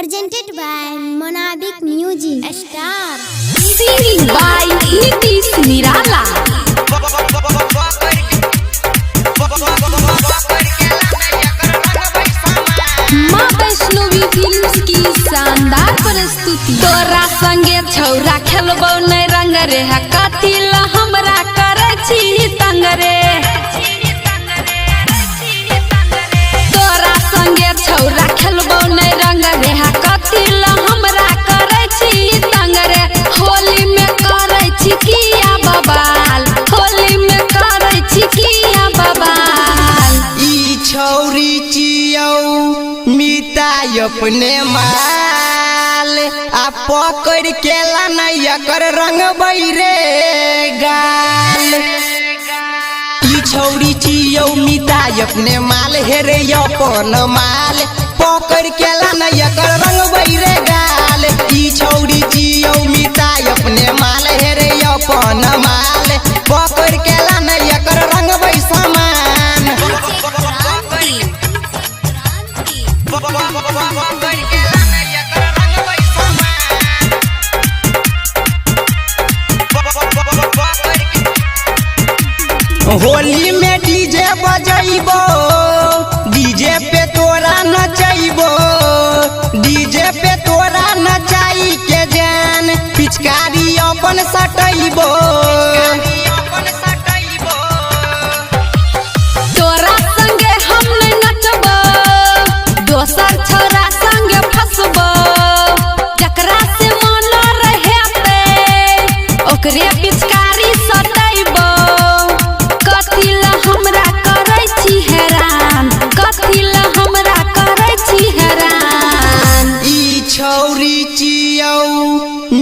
Presented by Monabik Music Star. Singing by Nitish Nirala. माँ Vaishnavi films की शानदार प्रस्तुति। तोरा संगे छौरा खेलबो नहीं रंग रे कथी ला हमरा करे छी तंग रे। तोरा संगे छौरा खेलबो नहीं रंग रे कथी ला हमरा करे छी तंग रे। होली में करे छी किया बवाल, होली में करे छी किया बवाल। ई छौरी चियौ मिताई अपने माल आ पकड़ के लानैया कर रंग बैरे गाल। ई छौरी चियौ मिताई अपने माल हेरे अपन माल पकड़ के लानैया कर रंग बैरे गाल। ई छौरी चियौ मिताई अपने माल हेरे अपन माल पकड़ के लानैया कर रंग बै समान। होली में डीजे बजैबो, डीजे पे तोरा नचैबो, डीजे पे तोरा नचाई के जान पिचकारी अपन सटैबो। तोरा संगे हम नहीं नचबो, दोसर छोरा संगे फसबो। जकरा से मन रहे ओकरे पिचकारी सटैबो। कथी ला हमरा करे छी हैरान, कथी ला हमरा करे छी हैरान। ई छौरी चियौ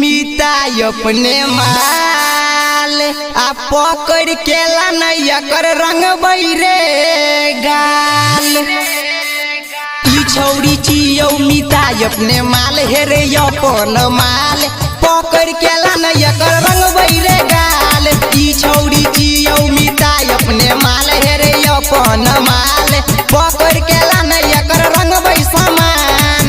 मिताई अपने माल आ पकड़ के लानैया कर रंग बैरे गाल। ई छौरी चियौ मिताई अपने माल हेरे अपन माल पकड़ के लानैया कर रंग बैरे गाल। ई छौरी चियौ मिताई अपने माल हेरे अपन माल पकड़ के लानैया कर रंग बै समान।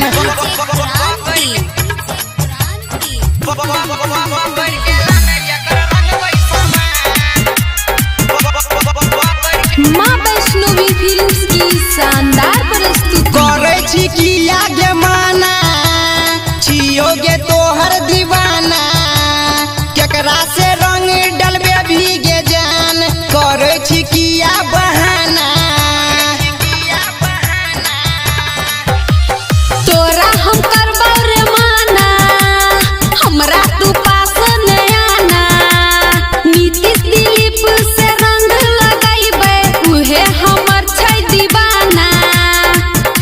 माँ वैष्णवी फिल्म्स की शानदार प्रस्तुति। करे छी कि आगे माना छियोगे तोहर दीवाना केकरा से रंग डलबे भीगे जान करे छी किया बहाना। तोरा हम करबौ रे माना, हमरा तू पास नहीं आना। नीतीश दिलीप से रंग लगैबे उहे हमर छै दीवाना।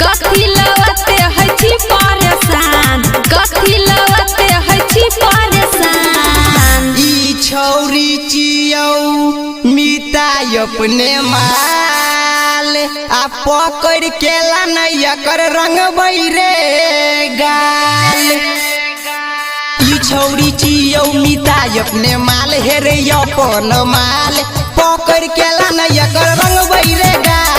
कथी लवते है छी परेशान, कथी लवते है छी परेशान। ई छौरी चियौ मिताई अपने माल आ पकड़ के लानैया कर रंग बैरे गाल। ई छौरी चियौ मिताई अपने माल हेरे अपन माल पकड़ के लानैया कर रंग बैरे गाल।